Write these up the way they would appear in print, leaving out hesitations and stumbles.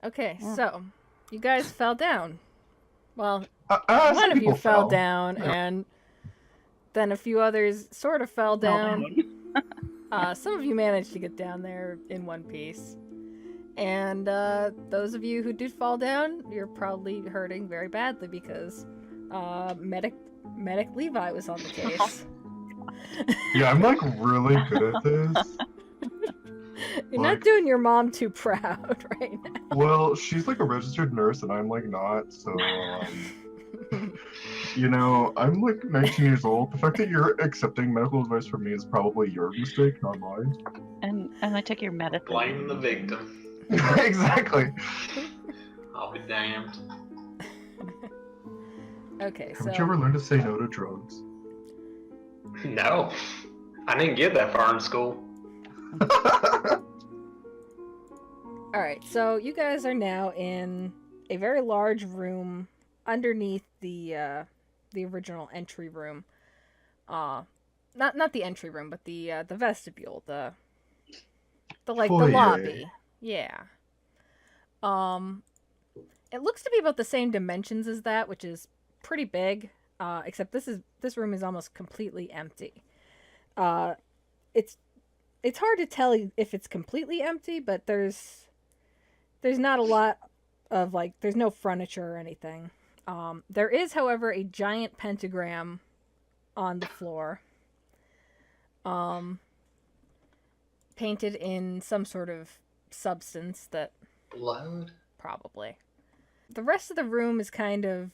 Okay, Yeah. so you guys fell down. Well, Some one of you people fell down, Yeah. and then a few others sort of fell down. Some of you managed to get down there in one piece. And those of you who did fall down, you're probably hurting very badly because medic Levi was on the case. Yeah, I'm like really good at this. You're not doing your mom too proud right now. Well, she's like a registered nurse and I'm like not, so you know, I'm like 19 years old. The fact that you're accepting medical advice from me is probably your mistake, not mine. And I took your medicine. Blame the victim. Exactly. I'll be damned. Okay, Haven't you ever learned to say no to drugs? No. I didn't get that far in school. Alright, so you guys are now in a very large room underneath the original entry room. Not the entry room, but the vestibule, the Foyer. lobby. Yeah. It looks to be about the same dimensions as that, which is pretty big. Except this room is almost completely empty. It's hard to tell if it's completely empty, but there's not a lot of there's no furniture or anything. There is, however, a giant pentagram on the floor. Painted in some sort of substance that Blood? probably. The rest of the room is kind of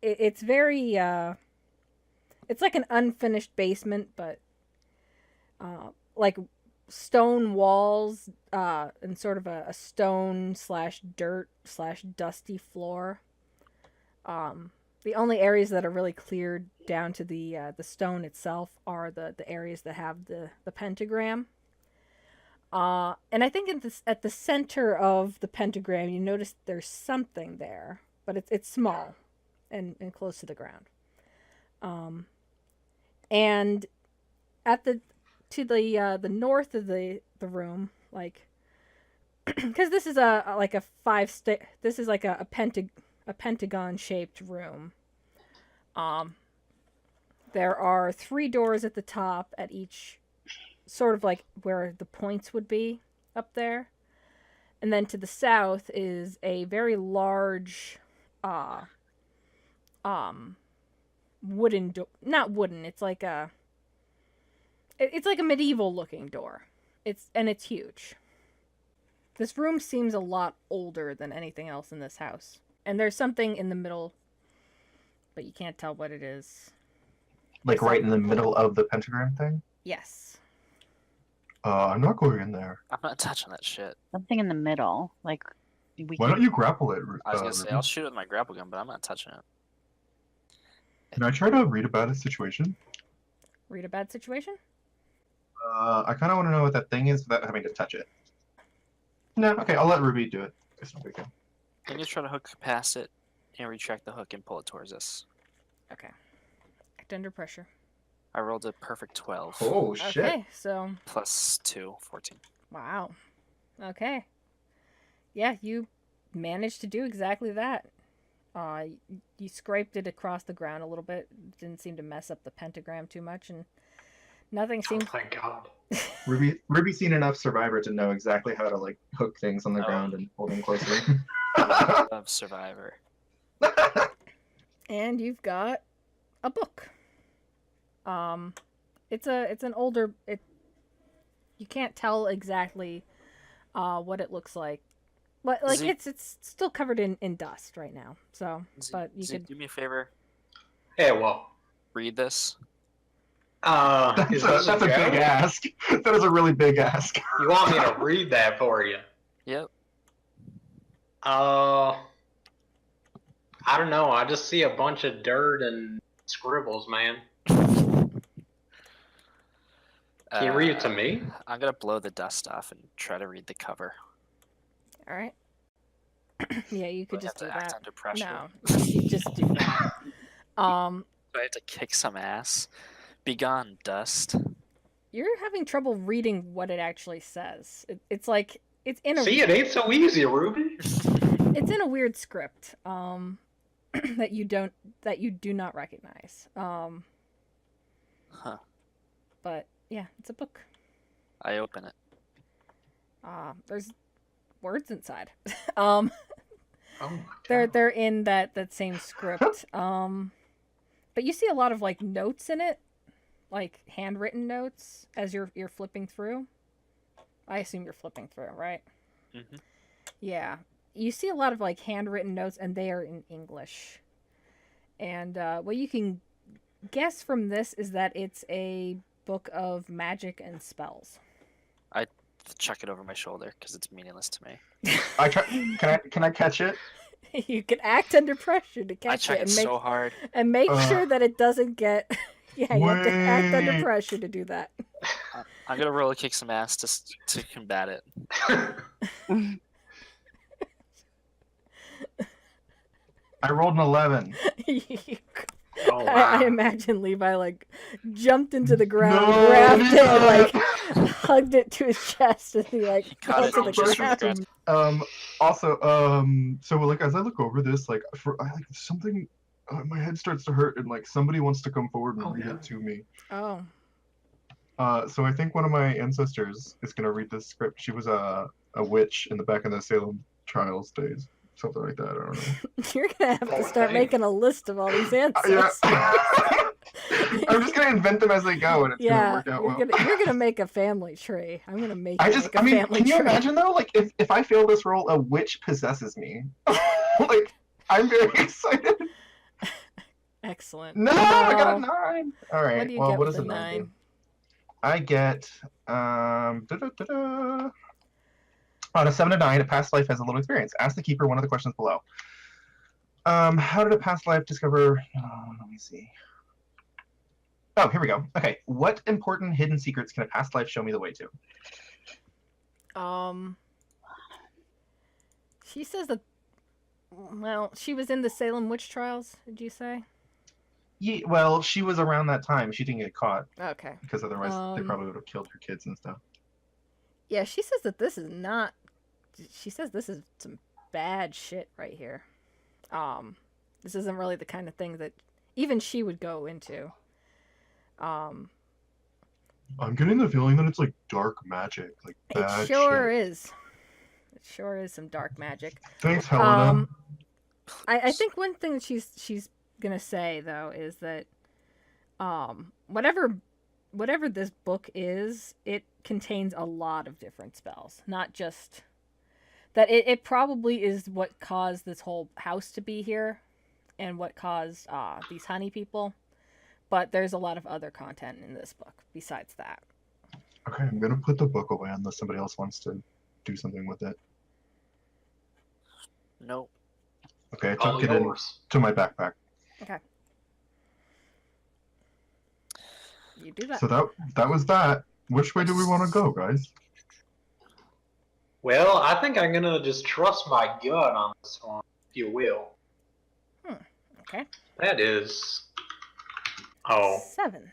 it's very it's like an unfinished basement, but like stone walls and sort of a stone / dirt / dusty floor. The only areas that are really cleared down to the stone itself are the areas that have the pentagram. And I think at the center of the pentagram, you notice there's something there, but it's small and close to the ground. And at the north of the room, like, because this is a pentagon shaped room. There are 3 doors at the top at each, sort of like where the points would be up there. And then to the south is a very large wooden door. Not wooden, it's like a medieval looking door. It's huge. This room seems a lot older than anything else in this house. And there's something in the middle, but you can't tell what it is. Like right in the middle of the pentagram thing? Yes. I'm not going in there. I'm not touching that shit. Something in the middle, like Why don't you grapple it? I was gonna say, Ruby? I'll shoot it with my grapple gun, but I'm not touching it. Can I try to read about a situation? Read a bad situation? I kind of want to know what that thing is without having to touch it. No, okay, I'll let Ruby do it. It's no big deal. I'm gonna try to hook past it and retract the hook and pull it towards us. Okay. Act under pressure. I rolled a perfect 12. Oh, shit. Okay, so Plus 2, 14. wow. Okay. Yeah, you managed to do exactly that. You scraped it across the ground a little bit. Didn't seem to mess up the pentagram too much, and nothing Oh, seemed. thank God. Ruby's seen enough Survivor to know exactly how to like hook things on the Oh. ground and hold them closely. Of Survivor. And you've got a book. It's an older. You can't tell exactly what it looks like. But like Zeke- it's still covered in dust right now. So, but you Zeke, could. do me a favor. Yeah, well. Read this. Is this That's a joke? big ask. That is a really big ask. You want me to read that for you? Yep. I don't know. I just see a bunch of dirt and scribbles, man. Can you read it to me? I'm gonna blow the dust off and try to read the cover. All right. Yeah, you could Do I just do have to act that. under pressure. No, you just do that. Do I have to kick some ass? Begone, dust. You're having trouble reading what it actually says. It's like it's in a See, it ain't so easy, Ruby. it's in a weird script that you do not recognize. Huh. But yeah, it's a book. I open it. There's words inside. Oh my god. They're in that same script. But you see a lot of like notes in it, like handwritten notes as you're flipping through. I assume you're flipping through, right? Mhm. Yeah. You see a lot of like handwritten notes, and they are in English. And what you can guess from this is that it's a book of magic and spells. Chuck it over my shoulder because it's meaningless to me. I try. Can I catch it? You can act under pressure to I catch check it it and make so hard. sure that it doesn't get. Yeah, you have to act under Wait. pressure to do that. I'm gonna roller kick some ass to combat it. I rolled an 11. Oh wow. I imagine Levi like jumped into the ground, No, grabbed it, and Levi! like hugged it to his chest, and he like Caught fell it to the just from the ground. ground. Also, so like as I look over this, like I like something, my head starts to hurt, and like somebody wants to come forward and Oh, read yeah. it to me. Oh, So I think one of my ancestors is gonna read this script. She was a witch in the back of the Salem trials days, something like that. I don't know. you're gonna have to start making a list of all these answers. Yeah. I'm just gonna invent them as they go, and it's gonna Yeah, work out you're well. gonna make a family tree. I'm gonna make I you just, make a I mean, family can you tree. imagine though? Like, if I fail this roll, a witch possesses me. Like, I'm very excited. Excellent. No, I got a 9. All right. What do you well, get what with does a a 9 do? 9? I get on a 7 to 9, a past life has a little experience. Ask the keeper one of the questions below. How did a past life discover? Let me see. Oh, here we go. Okay, what important hidden secrets can a past life show me the way to? She says that. Well, she was in the Salem witch trials. Did you say? Yeah, well, she was around that time. She didn't get caught Okay. because otherwise they probably would have killed her kids and stuff. Yeah, she says that this is not. She says this is some bad shit right here. This isn't really the kind of thing that even she would go into. I'm getting the feeling that it's like dark magic, like bad It sure shit. is. It sure is some dark magic. Thanks, Helena. I think one thing that she's gonna say though is that whatever this book is, it contains a lot of different spells. Not just that it probably is what caused this whole house to be here and what caused these honey people. But there's a lot of other content in this book besides that. Okay, I'm gonna put the book away unless somebody else wants to do something with it. Nope. Okay, I All tucked it yours. into my backpack. Okay. You do that. So that was that. Which way do we want to go, guys? Well, I think I'm gonna just trust my gut on this one, if you will. Okay. That is. Oh, 7.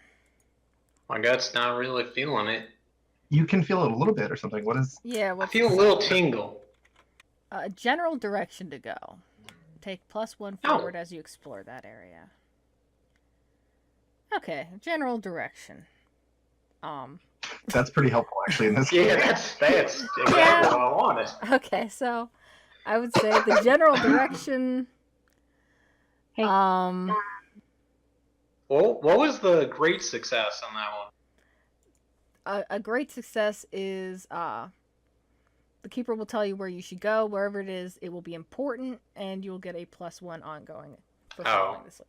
my gut's not really feeling it. You can feel it a little bit or something. What is? Yeah, I what's feel a little tingle. general direction to go. Take +1 forward as you explore that area. Okay, general direction. That's pretty helpful actually in this Yeah, game. that's exactly Yeah. what I wanted. Okay, so I would say the general direction. Hey. Well, what was the great success on that one? A great success is the keeper will tell you where you should go. Wherever it is, it will be important, and you'll get a +1 ongoing for following this.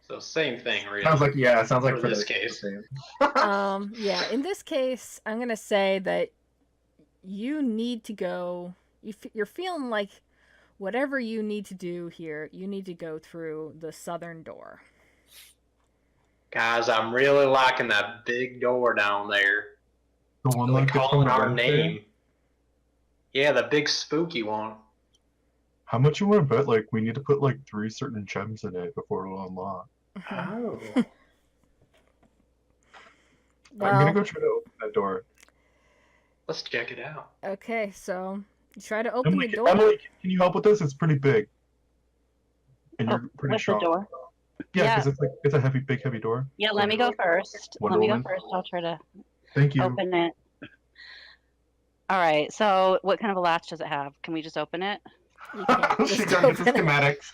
So same thing, really. Sounds like For this case. Yeah, in this case, I'm gonna say that you need to go. You're feeling like whatever you need to do here, you need to go through the southern door. Guys, I'm really liking that big door down there. The one Really like calling our name. Yeah, the big spooky one. How much you want to bet? Like we need to put like 3 certain gems in it before it'll unlock. Oh. I'm gonna go try to open that door. Let's check it out. Okay, so you try to open Emily, the door. Emily, can you help with this? It's pretty big. And Oh, you're pretty with strong. the door. Yeah, because it's a big heavy door. Yeah, let me go first. Wonder Let me go Woman. first. I'll try to Thank you. open it. All right. So, what kind of a latch does it have? Can we just open it? You can't She just got into open it. schematics.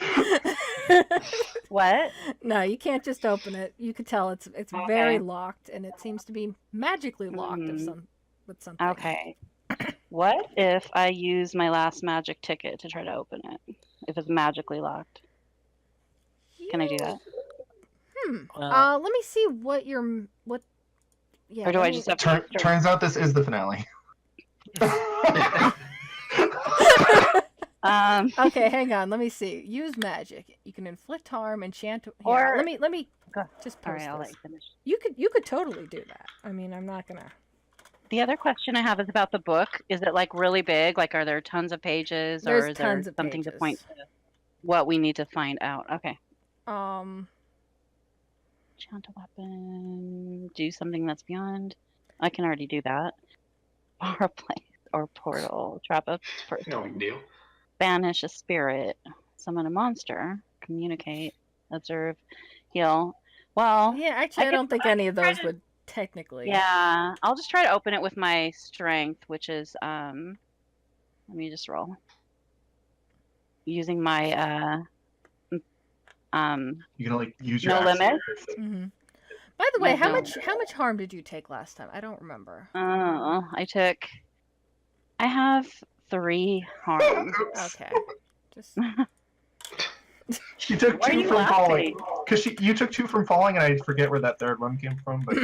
What? No, you can't just open it. You could tell it's Okay. very locked, and it seems to be magically locked Mhm. with something. Okay. What if I use my last magic ticket to try to open it? If it's magically locked, can I do that? Let me see what your what. Yeah. Or do let I me- just have to? Turns out this is the finale. Okay, hang on. Let me see. Use magic. You can inflict harm, enchant. Here, Or- let me Go. just All post right, I'll let this. you finish. You could totally do that. I mean, I'm not gonna. The other question I have is about the book. Is it like really big? Like, are there tons of pages, There's or is there tons of something to pages. point to? What we need to find out. Okay. Enchant a weapon. Do something that's beyond. I can already do that. Bar a place or portal. Trap a person. No big deal. Banish a spirit. Summon a monster. Communicate. Observe. Heal. Well, Yeah, actually, I guess don't think any of those would technically. yeah. I'll just try to open it with my strength, which is let me just roll. Using my You can like use your No axe limit? here. hmm By the way, Yeah, how no. much harm did you take last time? I don't remember. I have 3 harm. Okay, just She took Why are 2 you from falling. laughing? Because you took 2 from falling, and I forget where that third one came from. But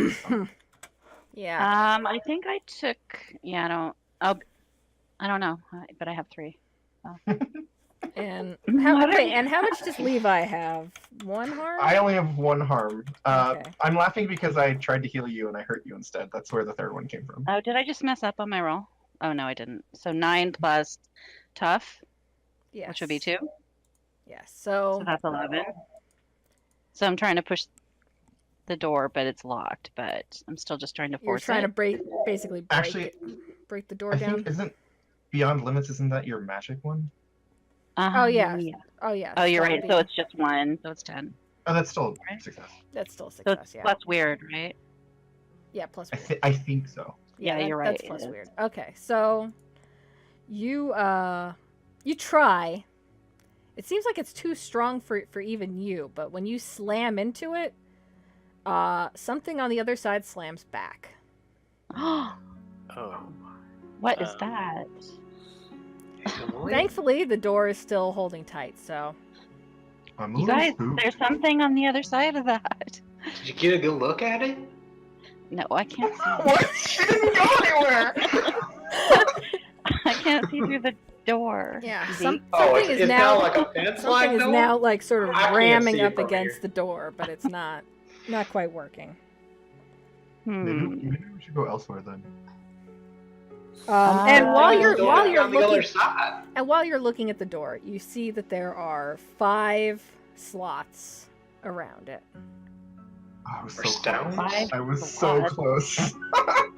yeah. I think I took. Yeah, I don't know, but I have 3. And What are and how much does Levi have? 1 harm. I only have 1 harm. Okay. I'm laughing because I tried to heal you and I hurt you instead. That's where the third one came from. Oh, did I just mess up on my roll? Oh no, I didn't. So 9 plus tough, Yes. which would be 2. Yes. So So that's 11. So I'm trying to push the door, but it's locked. But I'm still just trying to you're force trying it. to basically Actually, break the door I down. think Beyond Limits, isn't that your magic one? Oh yeah. Yeah. Oh yeah. Oh, you're that right. would So be- it's just 1. So it's 10. Oh, that's still Right. success. that's still a So success. it's Yeah. plus weird, right? Yeah. Plus. I, Weird. I think so. Yeah, that- you're right, That's it plus is. weird. Okay, so you try. It seems like it's too strong for even you, but when you slam into it, something on the other side slams back. Oh. What is Um, that? Emily? Thankfully, the door is still holding tight. So I'm a You little guys, spooked. there's something on the other side of that. Did you get a good look at it? No, I can't see. What? She didn't go anywhere! I can't see through the door. yeah, Zeke. something is it's now like a fence something line is door? now like sort of I can't ramming see it up from against here. the door, but it's not quite working. Maybe we should go elsewhere then. And while There's you're a door while you're on the other looking side. and while you're looking at the door, you see that there are 5 slots around it. Oh, I was Or so stones? close. I was so What? close.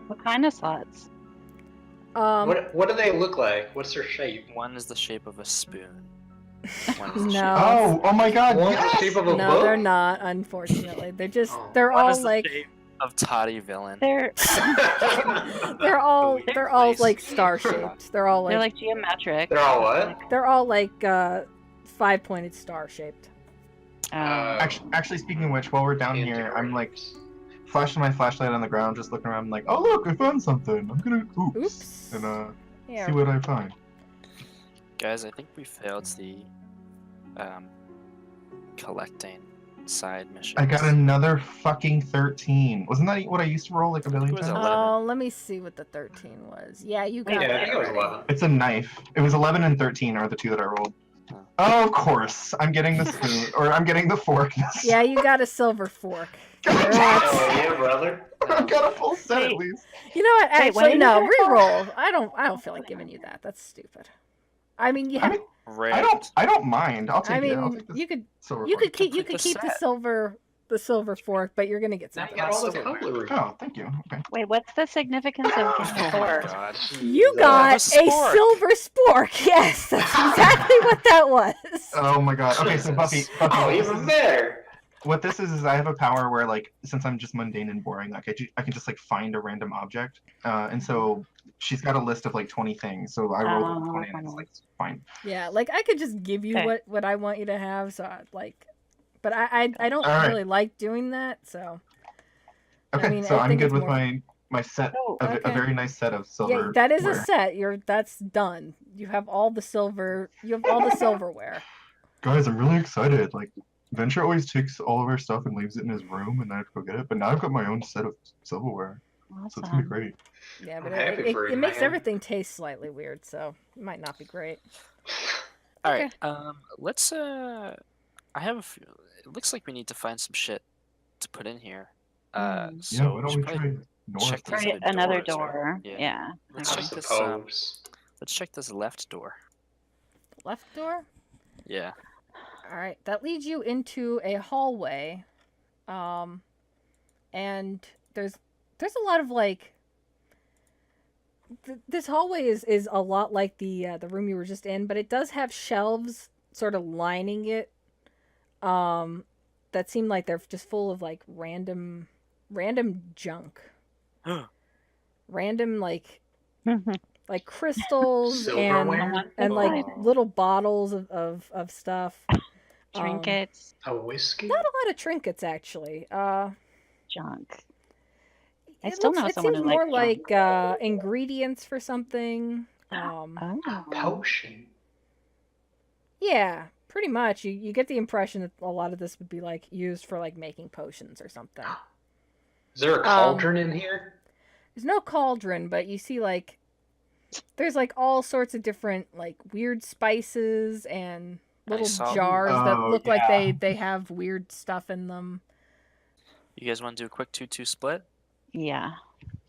What kind of slots? What do they look like? What's their shape? One is the shape of a spoon. One is the No. Oh my god, One's yes! the shape of a No, book? they're not. Unfortunately, they're just Oh. they're shape. One all is the like shape of Toddy villain. They're they're all Weird they're all place. like star shaped. They're all they're like like geometric. They're all what? they're all like 5-pointed star shaped. Actually, speaking of which, while we're down here, I'm like flashing my flashlight on the ground, just looking around, like, oh look, I found something. I'm gonna Oops. and Yeah. see what I find. Guys, I think we failed the collecting side missions. I got another fucking 13. Wasn't that what I used to roll like a billion It was times? 11. Oh, let me see what the 13 was. Yeah, you got Yeah, I that think it was already. 11. It's a knife. It was 11 and 13 are the 2 that I rolled. Huh. Oh, of course. I'm getting the spoon, or I'm getting the fork. Yeah, you got a silver fork. God damn Oh it. yeah, brother. I got a full set at Wait. least. You know what? Wait, what Actually, did no. you get? Re-roll. I don't feel like giving you that. That's stupid. I mean, you I have. mean, Rare. I don't mind. I'll take I it. I'll mean, take this you could silver you fork. could keep Complete the the set. silver the silver fork, but you're gonna get Now something. you got all the Still wear. cutlery. Oh, thank you. Okay. Wait, what's the significance of getting Oh a my fork? god. You Jesus. got a a spork. silver spork. Yes, that's exactly what that was. Oh my god. Okay, so Buffy, Jesus. Buffy, Oh, what this even is- better. what this is I have a power where, like, since I'm just mundane and boring, like I can just like find a random object, and so she's got a list of like 20 things. So I rolled a 20, and it's like fine. Yeah, like I could just give you Okay. what I want you to have. So like, but I don't All right. really like doing that. So Okay, mean, so I I'm think good it's with more- my set, Oh, a okay. very nice set of silver. yeah, that is a set. That's done. You have all the silver. You have all the silverware. Guys, I'm really excited. Like, Venture always takes all of our stuff and leaves it in his room, and I have to go get it. But now I've got my own set of silverware, so it's gonna be Awesome. great. Yeah, but I'm happy for you, it makes man. everything taste slightly weird. So it might not be great. All right. Let's. I have. A few, it looks like we need to find some shit to put in here. Mm. So Yeah, why don't should we probably try north? check these Try other another doors, right? door. Yeah. Yeah. Let's I check this. suppose. Let's check this left door. Left door. Yeah. All right, that leads you into a hallway, and there's a lot of like. This hallway is a lot like the room you were just in, but it does have shelves sort of lining it, that seem like they're just full of like random junk, random like crystals Silverware? and like Oh. little bottles of stuff. Trinkets, A whiskey? Not a lot of trinkets, actually. junk. I It still know it someone seems who more likes like ingredients for something. Oh. A potion. Yeah, pretty much. You get the impression that a lot of this would be like used for like making potions or something. Is there a cauldron in here? There's no cauldron, but you see like there's like all sorts of different like weird spices and little saw them. jars that Oh, look like yeah. they have weird stuff in them. You guys want to do a quick 2-2 split? Yeah.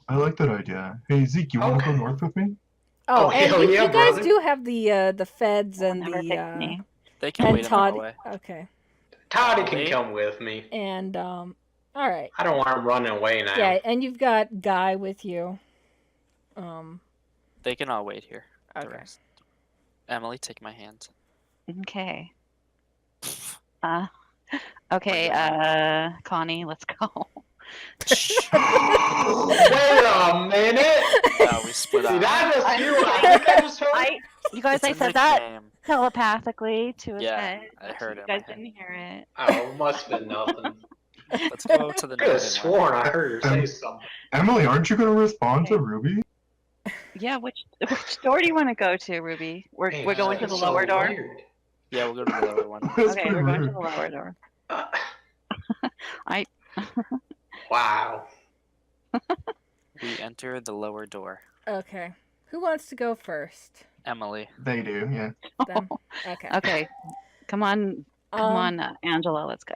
I like that idea. Hey Zeke, you want to Okay. go north with me? Oh, Oh, and hell you yeah, guys brother. do have the feds and Never the picked me. They can and wait in the Toddy. hallway. Okay. Toddy can Wait. come with me. And all right. I don't want him running away now. Yeah, and you've got Guy with you. They can all wait here. The Okay. rest. Emily, take my hand. Okay. Okay, Connie, let's go. Wait a minute! No, we split Did up. I just hear what I think I just heard? You guys, It's I a said that nickname. telepathically to his Yeah, head. I heard You it in my guys head. didn't hear it. Oh, must have been nothing. Let's go to the I could have northern one. sworn I heard her say something. Emily, aren't you gonna respond to Okay. Ruby? Yeah, which door do you want to go to, Ruby? We're Hey, going to that's the lower so door. weird. Yeah, we'll go to the lower one. That's Okay, pretty we're going to rude. the lower door. Wow. We enter the lower door. Okay. Who wants to go first? Emily. They do, yeah. Them? Okay. Okay, come on, Angela, let's go.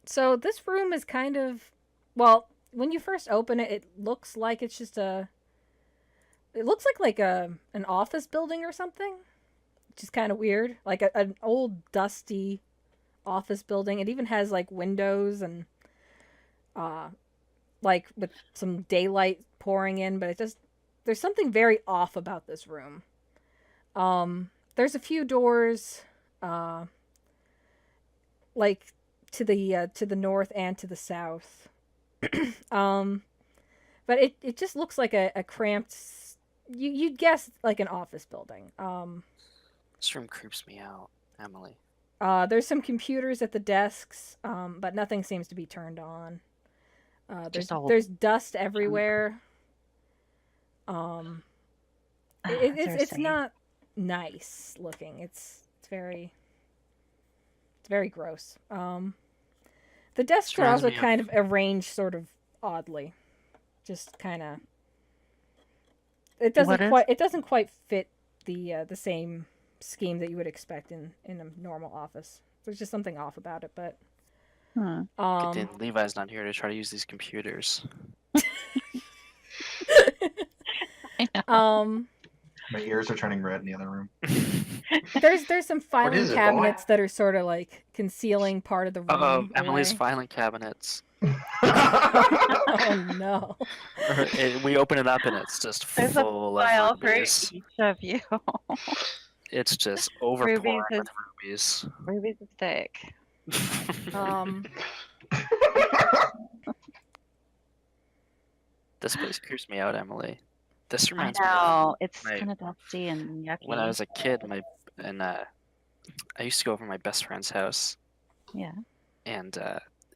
So this room is kind of, well, when you first open it, it looks like it's just it looks like an office building or something, which is kind of weird. Like an old dusty office building. It even has like windows and like with some daylight pouring in, but there's something very off about this room. There's a few doors like to the north and to the south. But it just looks like a cramped, you'd guess like an office building. This room creeps me out, Emily. There's some computers at the desks, but nothing seems to be turned on. There's dust everywhere. It's Cersei. not nice looking. It's very gross. The desks are reminds also me of- kind of arranged sort of oddly. Just kind of. It doesn't quite fit the same scheme that you would expect in a normal office. There's just something off about it, but Hmm. Good thing Levi's not here to try to use these computers. um My ears are turning red in the other room. There's some is filing it, boy? cabinets that are sort of like concealing part of the room. Uh-oh, Emily's away. filing cabinets. Oh no. We open it up and it's just There's a full of file for rubies. each of you. It's just overpouring Rubies with rubies. Ruby's is thick. This place creeps me out, Emily. This I reminds me of know. It's my- kind of dusty and yucky. when I was a kid. I used to go over to my best friend's house, Yeah. and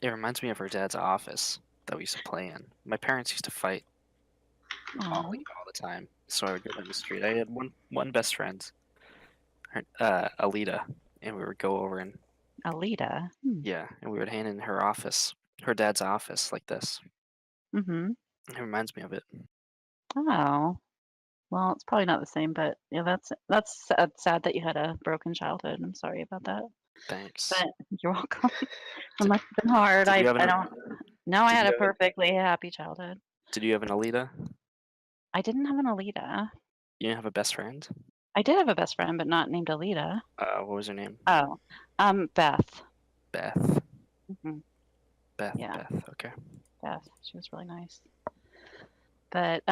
it reminds me of her dad's office that we used to play in. My parents used to fight all Aw. the time, so I would go down the street. I had one best friend, Alita, and we would go over and Alita. and we would hang in her office, her dad's office, like this. Mm-hmm. It reminds me of it. Oh. Well, it's probably not the same, but yeah, that's sad that you had a broken childhood. I'm sorry about that. Thanks. But you're welcome. It must have been hard. Did I you have an- don't. No, I did had you a have an- perfectly happy childhood. Did you have an Alita? I didn't have an Alita. You didn't have a best friend? I did have a best friend, but not named Alita. What was her name? Oh, Beth. Beth. hmm Beth. Yeah. Beth. Okay. Beth. She was really nice. But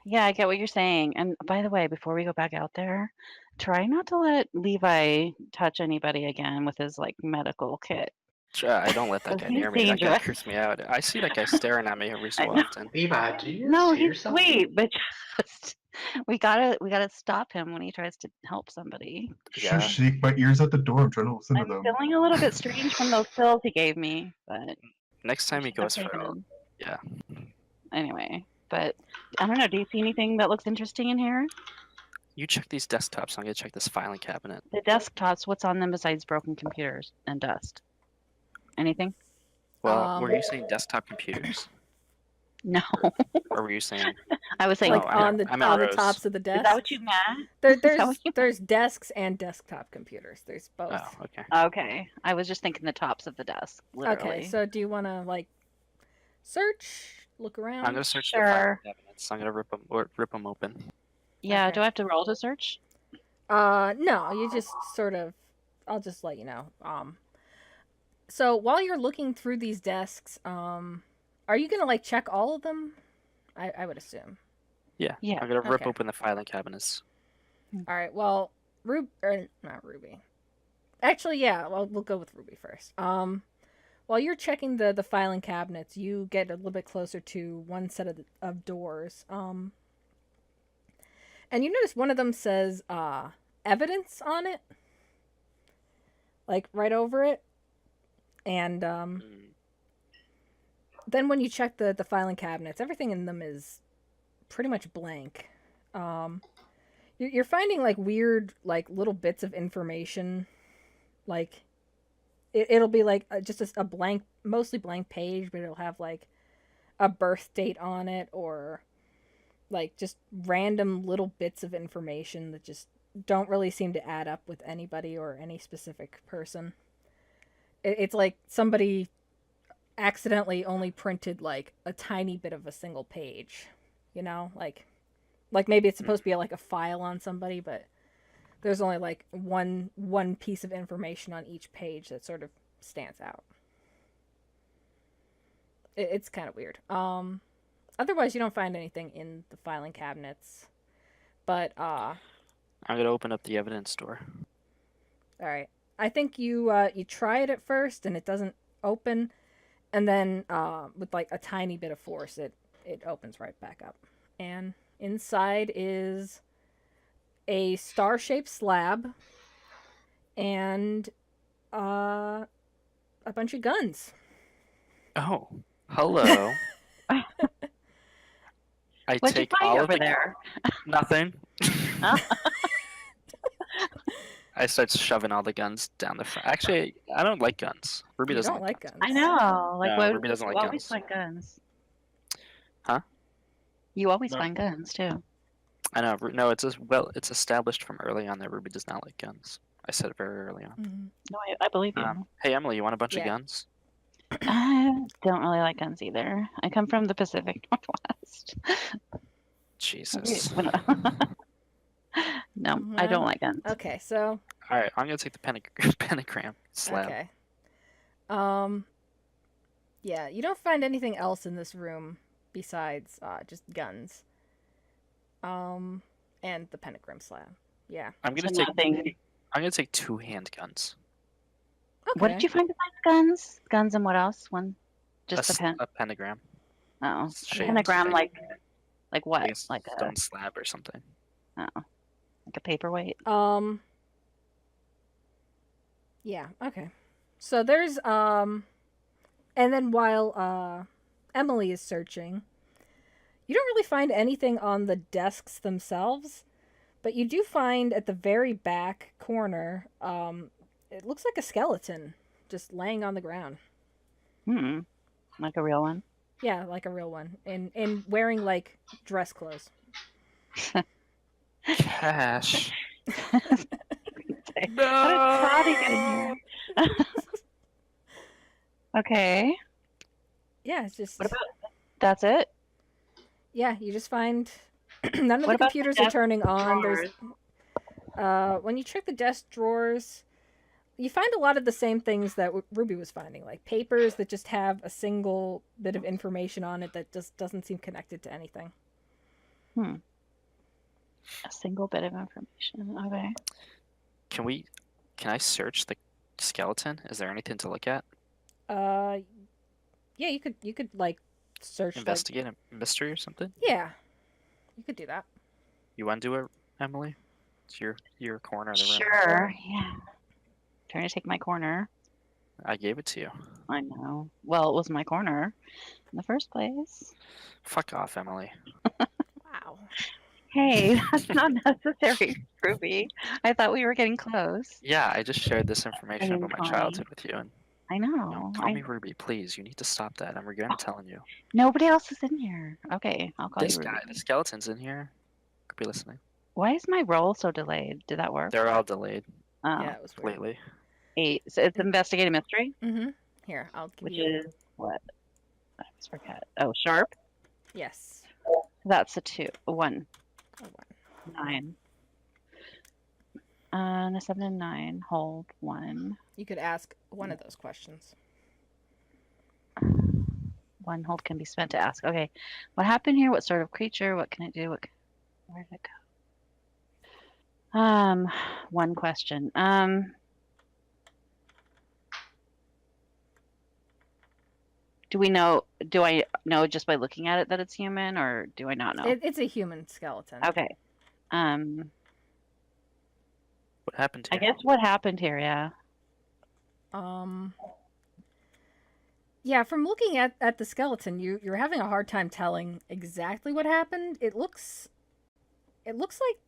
yeah, I get what you're saying. And by the way, before we go back out there, try not to let Levi touch anybody again with his like medical kit. I don't let that guy near me. That guy Dangerous. creeps me out. I see that guy staring at me every so I know. often. Levi, do you No, see he's yourself? sweet, but just we gotta stop him when he tries to help somebody. Yeah. Shush, Zeke, my ear's at the door. I'm trying to listen to I'm them. feeling a little bit strange from those pills he gave me, but Next time he I goes should have for taken a them. Anyway, but I don't know. Do you see anything that looks interesting in here? You check these desktops. I'm gonna check this filing cabinet. The desktops. What's on them besides broken computers and dust? Anything? Well, were you saying desktop computers, No. or were you saying? I was saying. Like Oh, I on meant- the I meant on the rows. tops of the Is desks. that what you meant? There, Is that there's what you there's desks and desktop computers. There's both. Oh, okay. Okay. I was just thinking the tops of the desk. Literally. Okay, so do you want to like search, look around? I'm gonna search the filing Sure. cabinets. I'm gonna rip them open. Yeah. Okay. Do I have to roll to search? No, you just sort of. I'll just let you know. So while you're looking through these desks, are you gonna like check all of them? I would assume. Yeah. Yeah, I'm gonna rip okay. open the filing cabinets. All right. Well, not Ruby. Actually, yeah. Well, we'll go with Ruby first. While you're checking the filing cabinets, you get a little bit closer to one set of doors. And you notice one of them says evidence on it, like right over it. And then when you check the filing cabinets, everything in them is pretty much blank. You're finding like weird like little bits of information, like it'll be like just a blank, mostly blank page, but it'll have like a birth date on it, or like just random little bits of information that just don't really seem to add up with anybody or any specific person. It's like somebody accidentally only printed like a tiny bit of a single page, you know, like maybe it's supposed to be like a file on somebody, but there's only like one piece of information on each page that sort of stands out. It's kind of weird. Otherwise you don't find anything in the filing cabinets, but I'm gonna open up the evidence door. all right. I think you try it at first and it doesn't open, and then with like a tiny bit of force it opens right back up. And inside is a star-shaped slab and a bunch of guns. Oh, hello. I What'd you take find all of over the there? nothing. Huh? I start shoving all the guns down the front. Actually, I don't like guns. Ruby You doesn't don't like guns. I know. Like, No, Ruby doesn't like you always guns. find guns. Huh? You always No. find guns too. I know. No, it's established from early on that Ruby does not like guns. I said it very early on. Mhm. No, I believe you. Hey Emily, you want a bunch of Yeah. guns? I don't really like guns either. I come from the Pacific Northwest. Jesus. No, I don't like guns. Okay, so All right, I'm gonna take the pentagram slab. okay. Yeah, you don't find anything else in this room besides just guns. And the pentagram slab. Yeah. I'm gonna So take. nothing. I'm gonna take 2 handguns. Okay. What did you find besides guns? Guns and what else? One, just the pen. A pentagram. Oh, a Shaped pentagram, thing. like what? I guess Like a stone slab or something. like a paperweight. Yeah, okay. So there's and then while Emily is searching, you don't really find anything on the desks themselves, but you do find at the very back corner, it looks like a skeleton just laying on the ground. Like a real one. Yeah, like a real one. And wearing like dress clothes. Cash. How did Toddy get in here? Okay. Yeah, it's just What about that's it? yeah, you just find none of What the about the computers are desk turning on. drawers? There's when you check the desk drawers, you find a lot of the same things that Ruby was finding, like papers that just have a single bit of information on it that just doesn't seem connected to anything. A single bit of information. Okay. Can I search the skeleton? Is there anything to look at? Yeah, you could like search Investigate a mystery or something? Yeah. You could do that. You want to do it, Emily? It's your corner of the room. Sure. Yeah. Trying to take my corner. I gave it to you. I know. Well, it was my corner in the first place. Fuck off, Emily. Wow. Hey, that's not necessary, Ruby. I thought we were getting close. Yeah, I just shared this information I mean, about my fine. childhood with you, and I know. call me Ruby, please. You need to stop that. I'm telling you. Nobody else is in here. Okay, I'll call This you Ruby. guy, the skeleton's in here. Could be listening. Why is my roll so delayed? Did that work? They're all delayed Oh, Yeah, it was weird. lately. 8. So it's investigate a mystery, Mm-hmm. Here, I'll give which you. is what? I always forget. Oh, sharp. Yes. That's a 2. A 1. Oh, wow. 9. And a 7 and 9. Hold 1. You could ask one of those questions. 1 hold can be spent to ask. Okay, what happened here? What sort of creature? What can it do? Where did it go? 1 question. Do I know just by looking at it that it's human, or do I not know? It's a human skeleton. Okay. What happened I here? guess what happened here, yeah. Yeah, from looking at the skeleton, you're having a hard time telling exactly what happened. It looks like,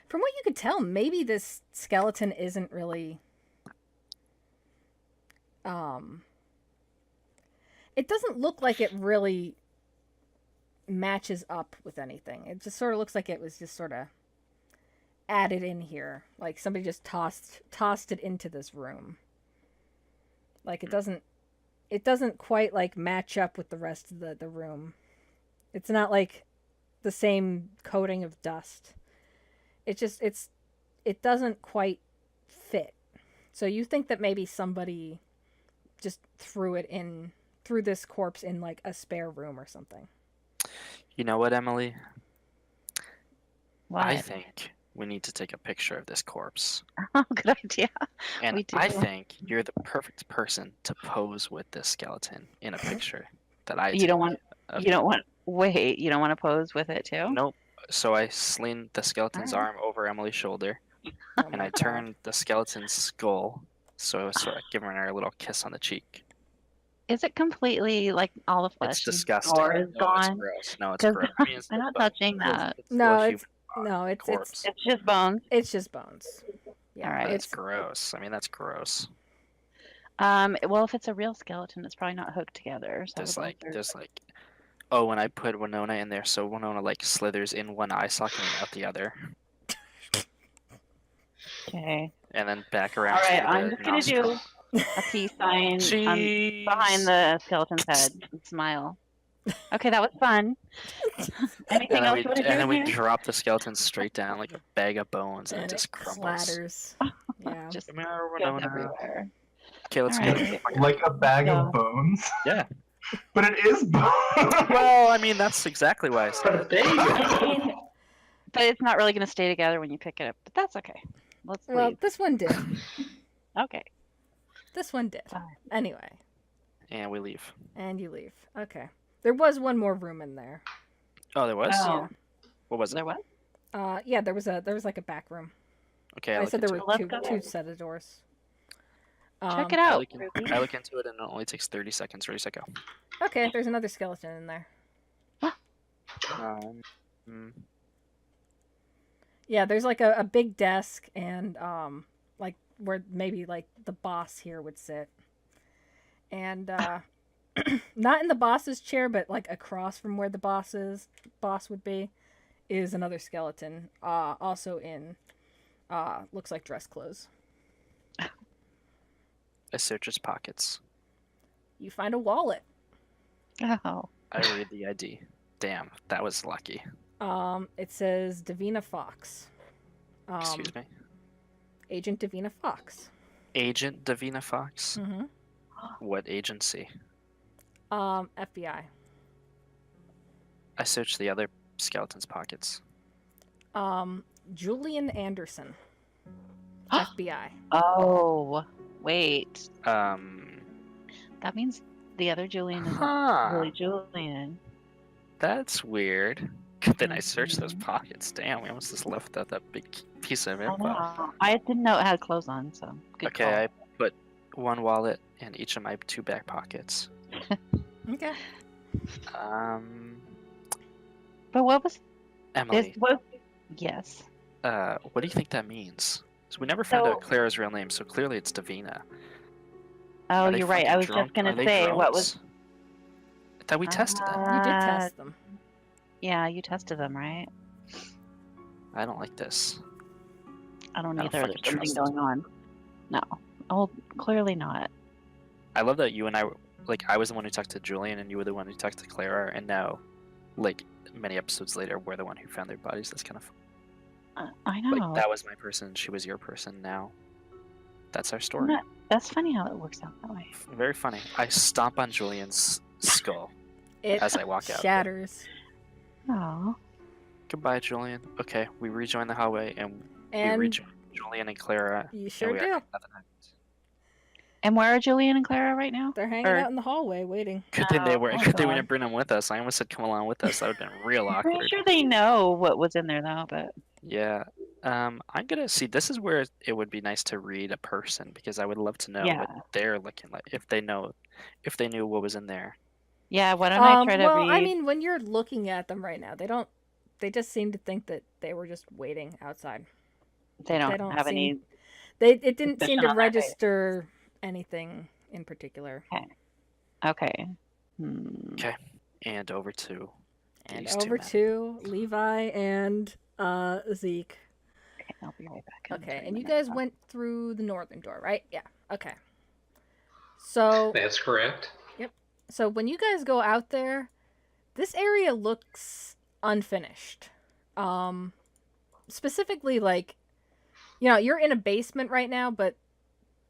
from what you could tell, maybe this skeleton isn't really it doesn't look like it really matches up with anything. It just sort of looks like it was just sort of added in here, like somebody just tossed it into this room. Like it doesn't quite like match up with the rest of the room. It's not like the same coating of dust. It doesn't quite fit. So you think that maybe somebody just threw this corpse in like a spare room or something. You know what, Emily? What? I think we need to take a picture of this corpse. Oh, good idea. And We do. I think you're the perfect person to pose with this skeleton in a picture that I You don't take want. of- Wait. You don't want to pose with it too? Nope. So I sling the skeleton's Alright. arm over Emily's shoulder, Oh and my I God. turn the skeleton's skull, so it's sort of giving her a little kiss on the cheek. Is it completely like all the flesh? It's and disgusting. gore is No, it's gone? gross. No, it's 'Cause gross. I mean, it's I'm the not bone. touching that. It's No, the it's human corpse. It's just bones. it's just bones. Yeah, All right. That's it's gross. I mean, that's gross. Well, if it's a real skeleton, it's probably not hooked together. So There's like, oh, when I put Winona in there, so Winona like slithers in one eye socket and out the other, okay. and then back around. All right, to I'm the just gonna nostril. do a peace sign Jeez. behind the skeleton's head and smile. Okay, that was fun. Anything else you want to do? And then we here? drop the skeleton straight down like a bag of bones, and it And just it crumbles. clatters. Yeah. Just Come here, goes Winona. everywhere. Okay, let's All go. right. Like a bag Yeah. of bones. Yeah. But it is bones. Well, I mean, that's exactly why I said But it. there you go. But it's not really going to stay together when you pick it up. But that's okay. Let's Well, leave. this one did. Okay. This one did. Fine. Anyway, And we leave. and you leave. Okay. There was one more room in there. Oh, there was? Oh. What was it? There what? Yeah, there was like a back room. Okay, I look said there into were Let's go two there. set of doors. Check it I out. look into it, and it only takes 30 seconds. Ready, set, go. Okay, there's another skeleton in there. Mm, Yeah, there's like a big desk and like where maybe like the boss here would sit. And not in the boss's chair, but like across from where the boss would be, is another skeleton. Also in looks like dress clothes. I search his pockets. You find a wallet. Oh. I read the ID. Damn, that was lucky. It says Davina Fox. Excuse me. Agent Davina Fox. Agent Davina Fox? Mm-hmm. What agency? FBI. I searched the other skeleton's pockets. Julian Anderson. FBI. Oh. Wait. Huh. That means the other Julian is really Julian. That's weird. Then I searched those pockets. Damn, we almost just left out that big piece of I info. know. I didn't know it had clothes on, so good Okay, call. I put one wallet in each of my two back pockets. Okay. But what was Emily, this? What? Yes. what do you think that means? So we never found So- out Clara's real name, so clearly it's Davina. Oh, Are they you're right. fucking I was drunk? just gonna Are they say what drones? was. I thought we tested them. You did test them. Yeah, you tested them, right? I don't like this. I don't I don't either. fucking There's something trust going on. No. Oh, clearly not. I love that you and I, I was the one who talked to Julian, and you were the one who talked to Clara, and now, many episodes later, we're the one who found their bodies. That's kind of I know. that was my person, she was your person. Now, that's our story. That's funny how it works out that way. Very funny. I stomp on Julian's skull It as I walk out. shatters. Oh. Goodbye, Julian. Okay, we rejoin the hallway, and we And rejoin Julian and Clara. you and sure we do. act like nothing happened. And where are Julian and Clara right now? They're hanging Or- out in the hallway waiting. Good thing they Oh, were. oh Good thing we God. didn't bring them with us. I almost said come along with us. That would have been real I'm pretty awkward. sure they know what was in there though, but Yeah. I'm gonna see. This is where it would be nice to read a person, because I would love to know Yeah. what they're looking like. If they knew what was in there. yeah, why don't I try to well, read? I mean, when you're looking at them right now, they just seem to think that they were just waiting outside. they don't have seem- any. It didn't Suspicion seem to on their face. register anything in particular. Okay. Okay. And over to And these two over men. to Levi and Zeke. Okay, I'll be right back. in Okay, 3 and you minutes. guys went through the northern door, right? Yeah. Okay. So That's correct. So when you guys go out there, this area looks unfinished. Specifically, you're in a basement right now, but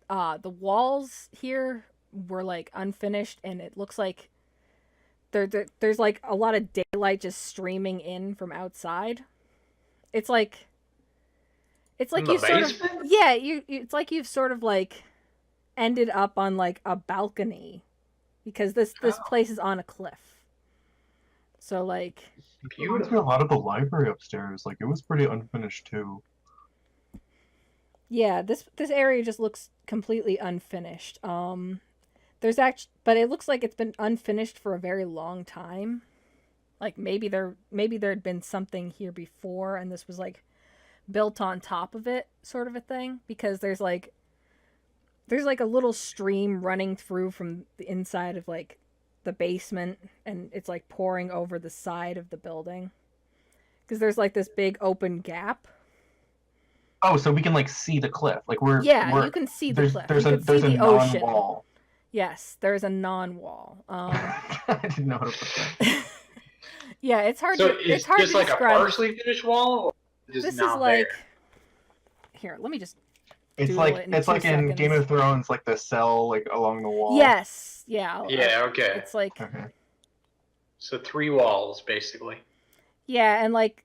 the walls here were unfinished, and it looks like there's a lot of daylight just streaming in from outside. It's like In you the sort of basement? it's like you've sort of ended up on a balcony, because this Oh. place is on a cliff. So It reminds me a lot of the library upstairs. It was pretty unfinished too. yeah, this area just looks completely unfinished. But it looks like it's been unfinished for a very long time. Maybe there had been something here before, and this was built on top of it, sort of a thing, because there's a little stream running through from the inside of the basement, and it's pouring over the side of the building, because there's this big open gap. Oh, so we can see the cliff. Yeah, we're you can see the there's cliff. there's You a can there's see a the ocean. non-wall. Yes, there's a non-wall. I didn't know how to put that. Yeah, it's hard So to it's it's hard just to like a describe. partially finished wall, or just This is not like there? here. Let me just. It's Doodle like it in it's 2 like in Game seconds. of Thrones, like the cell like along the wall. Yes. Yeah. Yeah, okay. It's like Okay. So 3 walls, basically. yeah, and like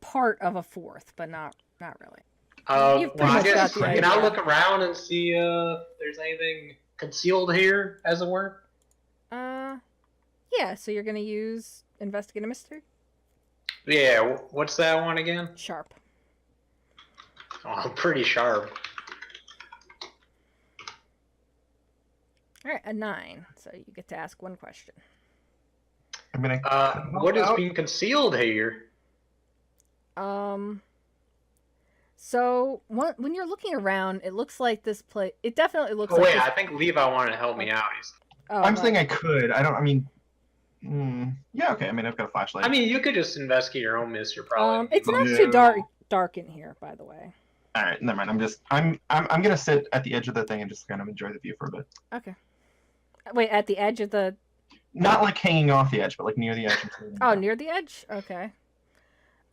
part of a 4th, but not really. You've Well, pretty I much guess, got the can I idea. look around and see if there's anything concealed here, as it were? Yeah. So you're gonna use investigate a mystery. Yeah, what's that one again? Sharp. Oh, I'm pretty sharp. All right, a 9. So you get to ask 1 question. I'm gonna. What is being concealed here? So when you're looking around, it looks like this place. It definitely looks Oh like. wait, This... I think Levi wanted to help me out. I'm saying I could. I don't. I mean. Yeah. Okay. I mean, I've got a flashlight. I mean, you could just investigate your own mystery, probably. It's not too dark in here, by the way. All right. Never mind. I'm gonna sit at the edge of the thing and just kind of enjoy the view for a bit. Okay. Wait, at the edge of the. Not like hanging off the edge, but like near the edge. Oh, near the edge. Okay.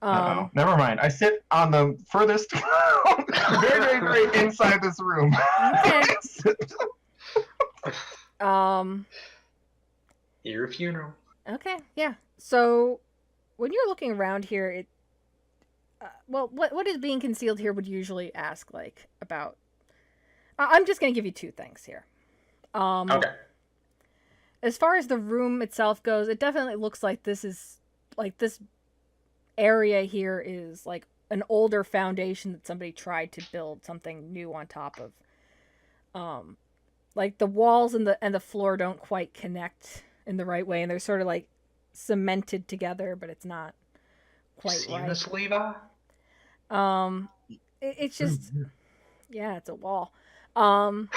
Never mind. I sit on the furthest, very, very, very inside this room. Okay. Your funeral. Okay. Yeah. So, when you're looking around here, it. Well, what is being concealed here would usually ask like about. I'm just gonna give you 2 things here. Okay. As far as the room itself goes, it definitely looks like this is like this area here is like an older foundation that somebody tried to build something new on top of. Like the walls and the floor don't quite connect in the right way, and they're sort of like cemented together, but it's not quite Seen right. this, Levi? It's just yeah, it's a wall. Okay.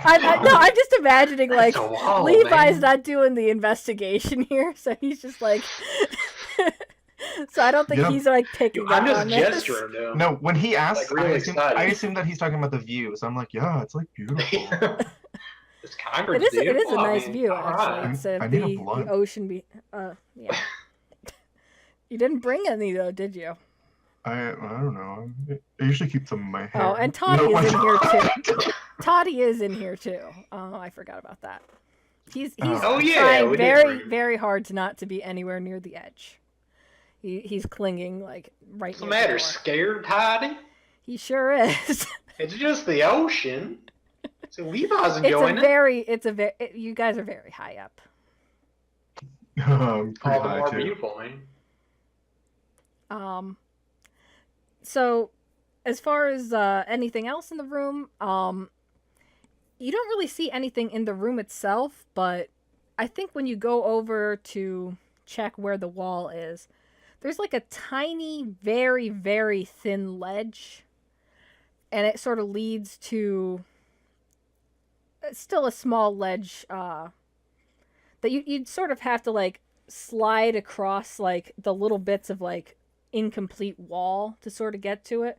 I'm just imagining like That's a wall, Levi's man. not doing the investigation here, so he's just like. So I don't think Yep. he's like picking I'm up just on this. gesturing to him. No, when he asks, Like, really excited. I assume that he's talking about the view. So I'm like, yeah, it's like beautiful. This Congress, It is a beautiful. nice I mean, view all actually. right. It's I need a the blunt. ocean. Yeah. You didn't bring any though, did you? I don't know. I usually keep them in my hair. Oh, and Toddy No, is in here too. too. Toddy is in here too. Oh, I forgot about that. He's Oh, yeah, trying we did very bring- very hard to not to be anywhere near the edge. He's clinging like right What's the near the matter? door. Scared, Toddy? He sure is. It's just the ocean. So Levi's enjoying You guys are very high up. I'm pretty All the high more too. beautiful, man. So as far as anything else in the room, you don't really see anything in the room itself, but I think when you go over to check where the wall is, there's like a tiny, very, very thin ledge, and it sort of leads to still a small ledge that you'd sort of have to like slide across like the little bits of like incomplete wall to sort of get to it,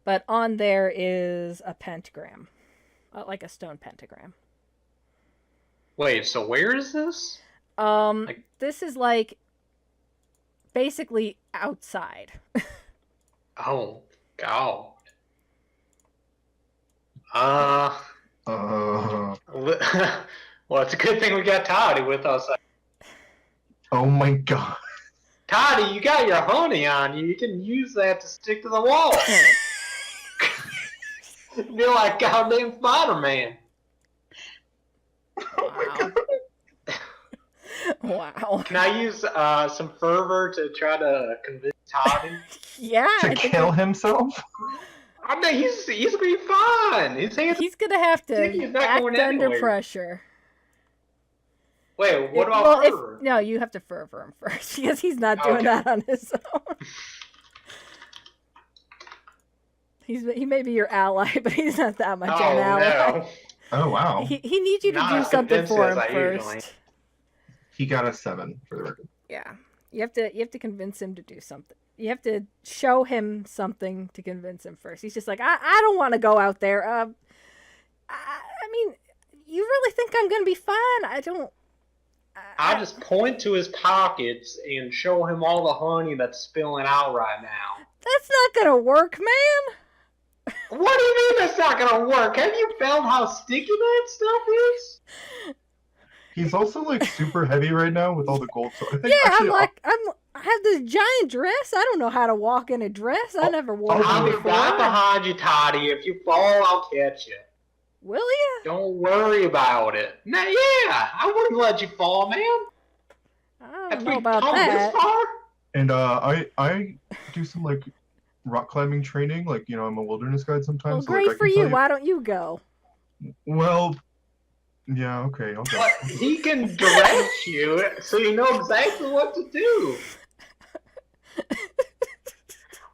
but on there is a pentagram, like a stone pentagram. Wait, so where is this? This is like basically outside. Oh, God. Well, it's a good thing we got Toddy with us. Oh my god. Toddy, you got your honey on you. You can use that to stick to the wall. Be like goddamn Spider-Man. Wow. Wow. Can I use some fervor to try to convince Toddy? Yeah. To kill himself? I mean, he's gonna be fine. He's gonna have Zeke to is not act going under anywhere. pressure. Wait, what about fervor? No, you have to fervor him first because he's not doing Okay. that on his own. He may be your ally, but he's not that much of an ally. No. Oh wow. He needs you to Not do as something convinced for as him I first. usually. He got a 7 for the record. Yeah, you have to convince him to do something. You have to show him something to convince him first. He's just like, I don't want to go out there. I mean, You really think I'm gonna be fine? I don't. I just point to his pockets and show him all the honey that's spilling out right now. That's not gonna work, man. What do you mean that's not gonna work? Have you found how sticky that stuff is? He's also like super heavy right now with all the gold. So I think Yeah, actually, I have this giant dress. I don't know how to walk in a dress. I never wore I'll one be before. right behind you, Toddy. If you fall, I'll catch you. Will you? Don't worry about it. Now, yeah, I wouldn't let you fall, man. I Have don't we know about come that. this far? and I do some like rock climbing training. Like I'm a wilderness guide sometimes. Well, so, like, great I for can tell you. Why don't you go? Well, yeah, okay, I'll go. But he can direct you so you know exactly what to do.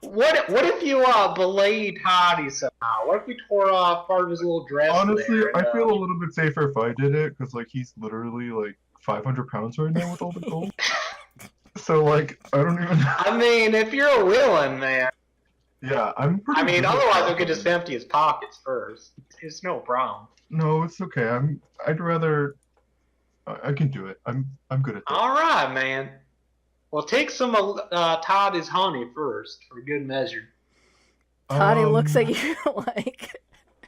What if you belayed Toddy somehow? What if we tore off part of his little dress? Honestly, there and, I feel a little bit safer if I did it because like he's literally like 500 pounds right now with all the gold. So like I don't even. I mean, if you're willing, man. Yeah, I'm pretty. I mean, good at otherwise we that. could just empty his pockets first. It's no problem. No, it's okay. I'd rather. I can do it. I'm good at that. All right, man. Well, take some Toddy's honey first, for good measure. Toddy looks at you like,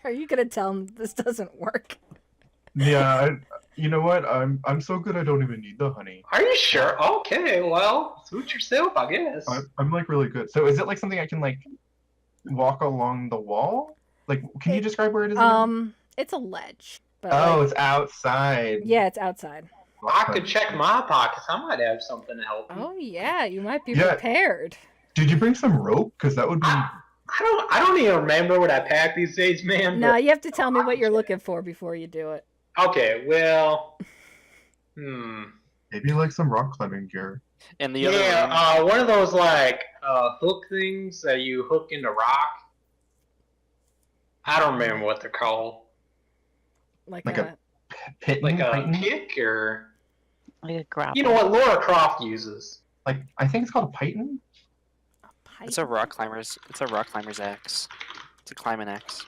are you gonna tell him this doesn't work? Yeah, you know what? I'm so good I don't even need the honey. Are you sure? Okay, well, suit yourself, I guess. I'm like really good. So is it like something I can like walk along the wall? Like, can you describe where it is? Again? It's a ledge. But Oh, like, it's outside. yeah, it's outside. I could check my pockets. I might have something to help you. Oh yeah, you might be Yeah. prepared. Did you bring some rope? Because that would be. I don't even remember what I pack these days, man. No, but- you have to tell me what you're looking for before you do it. Okay, well, Maybe like some rock climbing gear. In the other room, yeah, one of those like hook things that you hook into rock. I don't remember what they're called. Like Like a Pit Like a Python? pick or Like a grapple. you know what Laura Croft uses. Like I think it's called a python. pipe. it's a rock climber's axe. It's a climbing axe.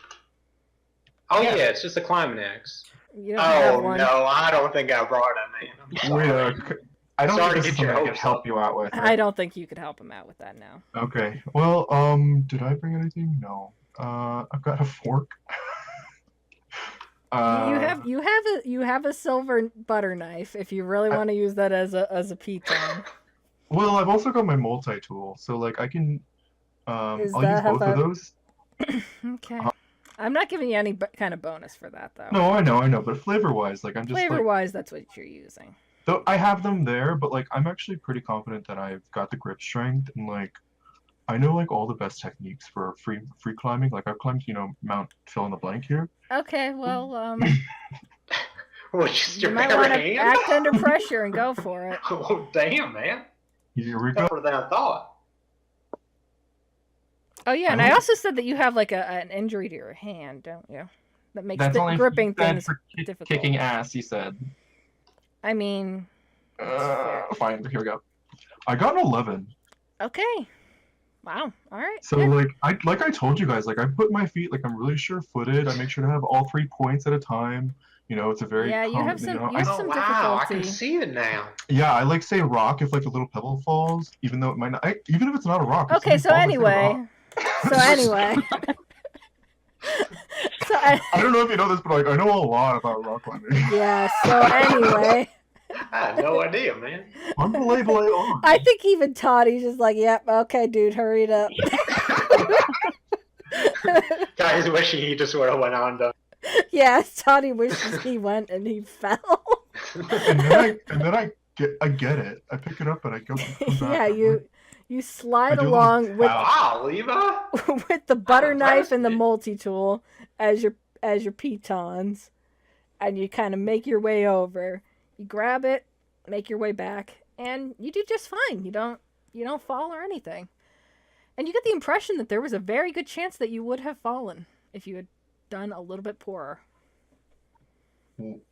Oh Yeah. yeah, it's just a climbing axe. You don't have Oh one. no, I don't think I brought it, man. I'm sorry. Wait, I don't Sorry think to this is get your something I could hopes help up. you out with. I don't think you could help him out with that now. Okay. Well, did I bring anything? No. I've got a fork. You have a silver butter knife if you really want to use that as a piton. Well, I've also got my multi-tool, so like I can. I'll use that both of those. Okay. I'm not giving you any kind of bonus for that though. No, I know, but flavor-wise, like I'm just Flavor like. wise, that's what you're using. Though I have them there, but like I'm actually pretty confident that I've got the grip strength and like I know like all the best techniques for free climbing. Like I've climbed, Mount fill in the blank here. Okay, well, Which is you your might bare want to hand? act under pressure and go for it. Oh damn, man! Here we go. Tougher than I thought. Oh yeah, and I also said that you have like an injury to your hand, don't you? That makes That's the only gripping things for difficult. kicking ass. He said. I mean, Fine. Here we go. I got an 11. okay. Wow. All right. So good. like I told you guys, like I put my feet like I'm really sure-footed. I make sure to have all 3 points at a time. It's a very Yeah, you calm- have some- know, you I- have Oh some wow, I can difficulty. see it now. yeah, I like say rock if like a little pebble falls, even though it might not. Even if it's not a rock. if Okay. something So falls, I say anyway. rock. So anyway. I don't know if you know this, but like I know a lot about rock climbing. Yeah. So anyway, I had no idea, man. I'm belay on. I think even Toddy's just like, yep. Okay, dude, hurry it up. Guys wishing he just would have went on to. Yeah, Toddy wishes he went and he fell. and then I get it. I pick it up and I go. come back. Yeah, you slide I do a along little with Wow, Levi. with the butter knife and the impressed. multi-tool as your pitons, and you kind of make your way over. You grab it, make your way back, and you do just fine. You don't fall or anything. And you get the impression that there was a very good chance that you would have fallen if you had done a little bit poorer.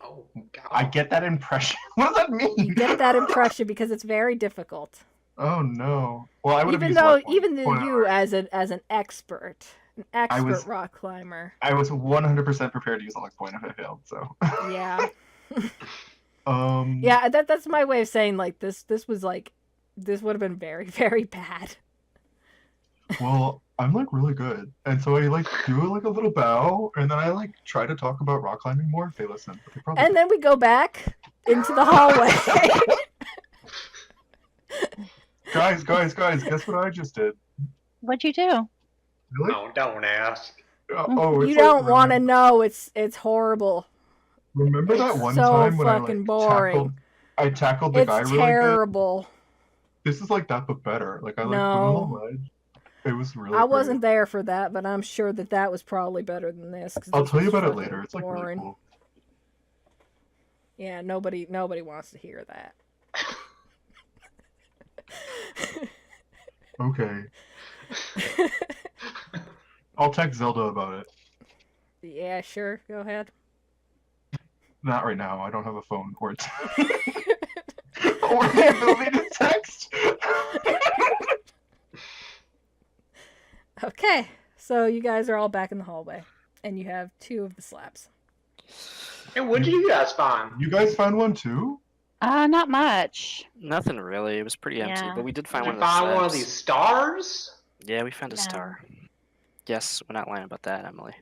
Oh God. I get that impression. What does that mean? You get that impression because it's very difficult. Oh no. Well, I would have Even used though less even though point you out. as an expert An expert was- rock climber. I was 100% prepared to use a luck point if I failed. So. Yeah. Um. Yeah, that's my way of saying like this was like this would have been very, very bad. Well, I'm like really good, and so I like do like a little bow, and then I like try to talk about rock climbing more if they listen. But they probably And then we go back into the hallway. guys, guess what I just did? What'd you do? Really? No, don't ask. Oh, it's You like, don't want to know. It's horrible. Remember that It's one so time when fucking boring. I tackled the It's guy really good? terrible. This is like that, but better. Like I like No. put him on the ledge. It was really. I great. wasn't there for that, but I'm sure that was probably better than this. 'Cause I'll this tell you was about it fucking later. It's like really boring. cool. Yeah, nobody wants to hear that. Okay. I'll text Zelda about it. Yeah, sure. Go ahead. Not right now. I don't have a phone or or the ability to text. Okay, so you guys are all back in the hallway, and you have 2 of the slabs. Hey, what did you guys find? You guys found one too? Not much. Nothing really. It was pretty empty, Yeah. but we did find Did one you of the find one of slabs. these stars? Yeah, we found a No. star. Yes, we're not lying about that, Emily.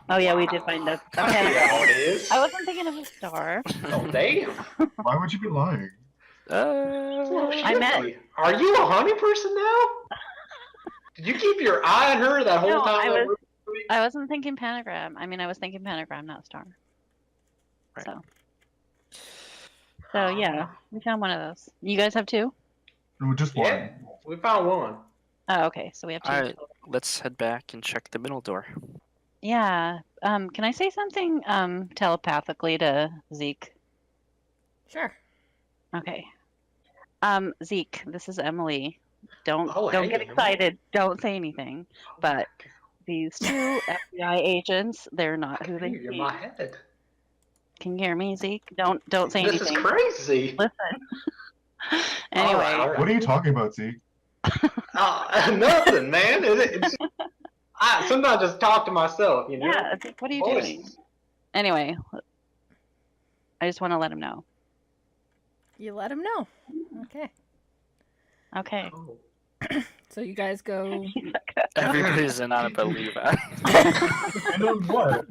Oh yeah, we did find a Yeah, pentagram. it is. I wasn't thinking of a star. Oh, damn. Why would you be lying? I meant- Are you a honey person now? Did you keep your eye on her that whole No, time? I wasn't thinking pentagram. I mean, I was thinking pentagram, not star. Right. So yeah, we found one of those. You guys have 2? No, just one. Yeah, we found one. Oh, okay. So we have 2. Alright, let's head back and check the middle door. Yeah. Can I say something telepathically to Zeke? Sure. Okay. Zeke, this is Emily. Don't Oh, get hey, Emily. excited. Don't say anything. But these 2 FBI agents, they're not who they You're in seem. my head. Can you hear me, Zeke? Don't say This anything. is crazy. Listen. Anyway, All right. What are you talking about, Zeke? Nothing, man. I sometimes just talk to myself, you know. yeah, Zeke, what are you doing? Voices. Anyway, I just want to let him know. You let him know. Okay. Okay. Oh. So you guys go. Everybody's in on it but Levi. And on what?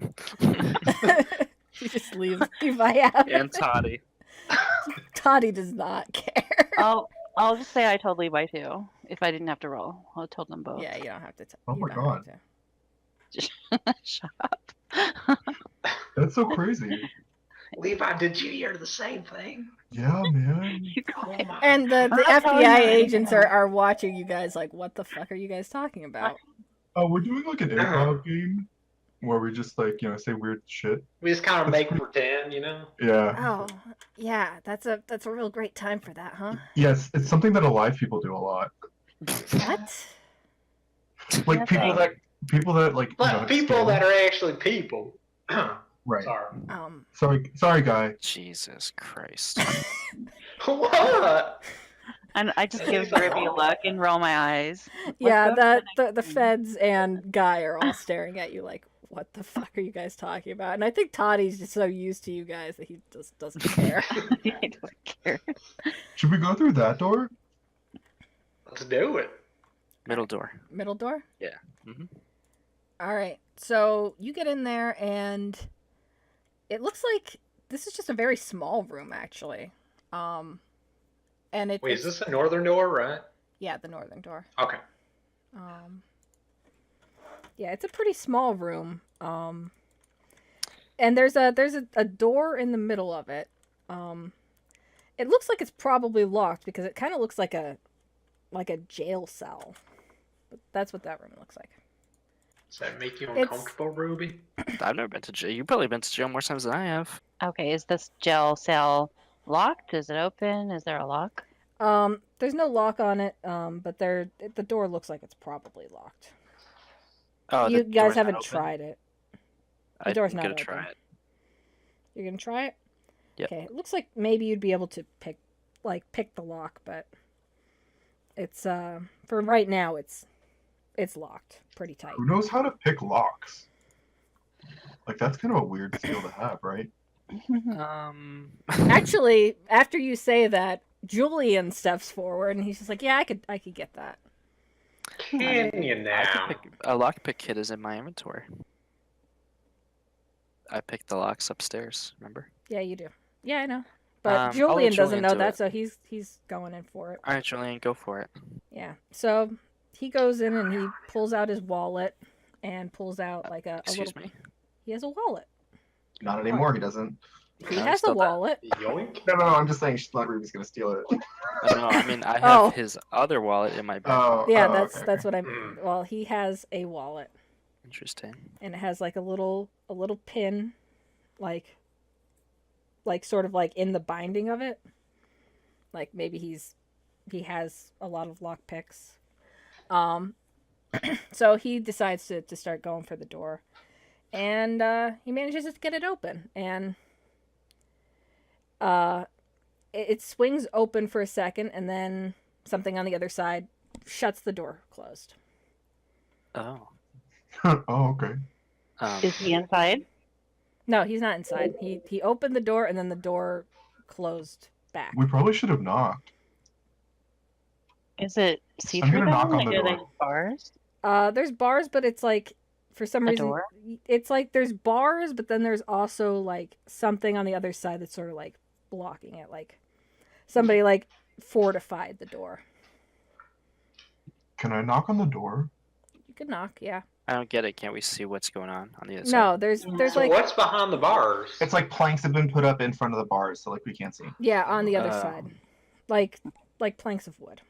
You just leave Levi out. And Toddy. Toddy does not care. I'll just say I told Levi too. If I didn't have to roll, I told them both. Yeah, you don't have to. Oh you my don't have God. to. Shut up. That's so crazy. Levi, did you hear the same thing? Yeah, man. You go Oh ahead. my. And the I'm telling FBI you. agents are watching you guys like, what the fuck are you guys talking about? Oh, we're doing like an improv game where we just like, say weird shit. We just kind of make pretend, you know. Yeah. Oh, yeah, that's a real great time for that, huh? Yes, it's something that alive people do a lot. What? Like That's people right. that like But people scam. that are actually people. Right. Sorry. Sorry, guy. Jesus Christ. What? And I just give Ruby a look and roll my eyes. Yeah, What's the feds and Guy are all staring at you like, what the fuck are you guys talking about? And I think Toddy's just so used to you guys that he just doesn't care. I don't care. Should we go through that door? Let's do it. Middle door. Middle door? Yeah. Mhm. All right. So you get in there, and it looks like this is just a very small room, actually. And Wait, is this the northern door, right? Yeah, the northern door. Okay. Yeah, it's a pretty small room. And there's a door in the middle of it. It looks like it's probably locked because it kind of looks like a jail cell. But that's what that room looks like. Does that make you It's- uncomfortable, Ruby? I've never been to jail. You've probably been to jail more times than I have. Okay, is this jail cell locked? Is it open? Is there a lock? There's no lock on it. But the door looks like it's probably locked. Oh, You the guys door's not haven't open? tried it. I'm door's not gonna open. try it. You're gonna try it? Yep. Okay. It looks like maybe you'd be able to pick the lock, but it's for right now it's it's locked pretty tight. Who knows how to pick locks? Like, that's kind of a weird skill to have, right? Actually, after you say that, Julian steps forward and he's just like, "Yeah, I could get that." Can you now? A lockpick kit is in my inventory. I picked the locks upstairs. Remember? Yeah, you do. Yeah, I know. But I'll let Julian doesn't Julian know do that, it. so he's going in for it. All right, Julian, go for it. Yeah. So he goes in and he pulls out his wallet and pulls out like a Excuse little. me. He has a wallet. Not anymore, he doesn't. He No, has a still that. wallet. Yoink. No, I'm just saying Slot Ruby's gonna steal it. No, I mean I have Oh. his other wallet in my bag. Oh, Yeah, oh, that's okay, that's okay. what I'm. Well, he has a wallet Interesting. and it has like a little pin, like sort of like in the binding of it. Like maybe he has a lot of lock picks. So he decides to start going for the door, and he manages to get it open, and it swings open for a second, and then something on the other side shuts the door closed. Oh. Oh, okay. Is he inside? No, he's not inside. He opened the door, and then the door closed back. We probably should have knocked. Is it I'm see-through gonna then? knock on Like, the are they door. bars? There's bars, but it's like for some A reason door? it's like there's bars, but then there's also like something on the other side that's sort of like blocking it, like somebody like fortified the door. Can I knock on the door? You could knock, yeah. I don't get it. Can't we see what's going on the other side? No, there's So like what's behind the bars? It's like planks have been put up in front of the bars, so like we can't see. yeah, on the other Oh. side, like planks of wood.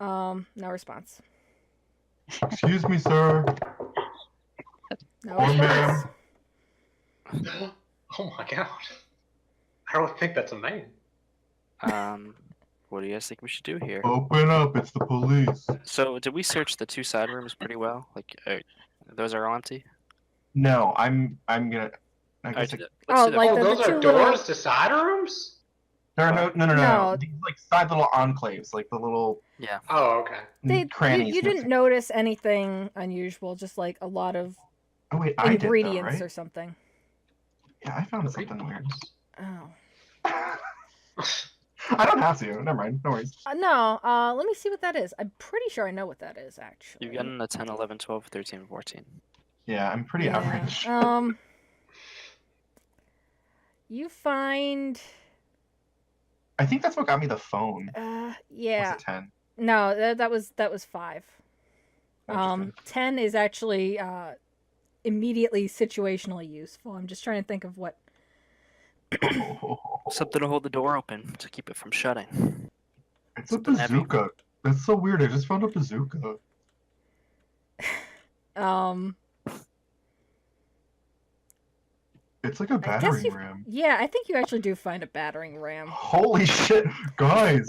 No response. Excuse me, sir. No Or response. ma'am. Oh my god. I don't think that's a man. What do you guys think we should do here? Open up, it's the police. So, did we search the two side rooms pretty well? Like, those are all empty. No, I'm gonna. I Alright, guess I, let's Oh, do that. like Oh, the those two are little- doors to side rooms? there are no. No. These like side little enclaves, like the little Yeah. Oh, okay. crannies. You didn't notice anything unusual, just like a lot of Oh wait, I did though, ingredients right? or something. Yeah, I found something weird. Oh. I don't have to. Never mind. No worries. No, let me see what that is. I'm pretty sure I know what that is, actually. You've gotten a 10, 11, 12, 13, 14. Yeah, I'm pretty Yeah, average. You find, I think that's what got me the phone. yeah. Was it 10? No, that was 5. Interesting. 10 is actually immediately situationally useful. I'm just trying to think of what. Something to hold the door open to keep it from shutting. It's a something heavy. bazooka. That's so weird. I just found a bazooka. It's like a I guess battering you. ram. Yeah, I think you actually do find a battering ram. Holy shit, guys! It's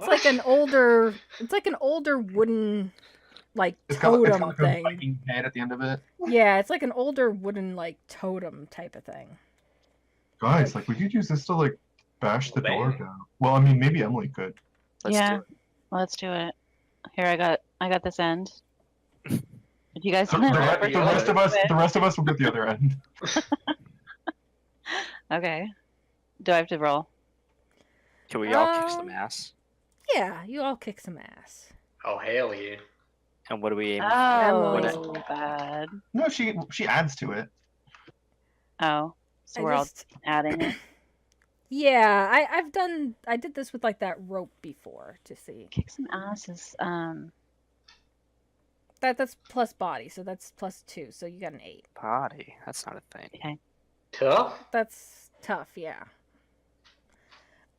like an older. It's like an older wooden, like it's totem got like thing. a Viking head at the end of it. Yeah, it's like an older wooden like totem type of thing. Guys, like we could use this to like bash the door Bang. down. Well, I mean, maybe Emily could. Let's Yeah. do it. Let's do it. Here, I got this end. If you guys The, want re- the rest of us will get the other end. Okay. Do I have to roll? Can we all kick some ass? Yeah, you all kick some ass. Oh, hell yeah. And what do we aim for? Oh, bad. No, she adds to it. Oh, so we're all adding it. Yeah, I did this with like that rope before to see. Kick some ass is That's plus body, so that's plus 2, so you got an 8. Body. That's not a thing. Tough? That's tough, yeah.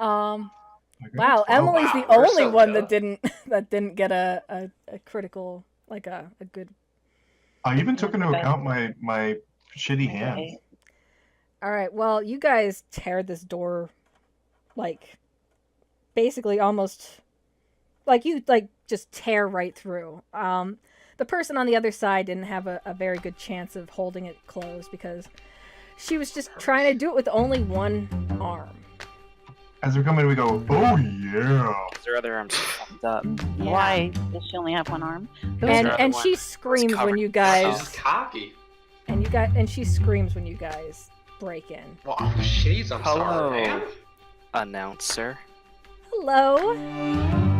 I got Wow, 12. Emily's the Wow, you're only so one tough. that didn't get a critical, like a good. I even took into Okay. account my shitty hands. Okay. All right, well, you guys tear this door, like, basically almost, like you like just tear right through. The person on the other side didn't have a very good chance of holding it closed because she was just trying to do it with only one arm. As we come in, we go, oh yeah. Because her other arm's fucked up. Yeah. Why does she only have one arm? And other and one she was screams when covered you in guys She's cocky. and she screams when you guys break in. Well, jeez, I'm Hello. sorry, man. Announcer. Hello.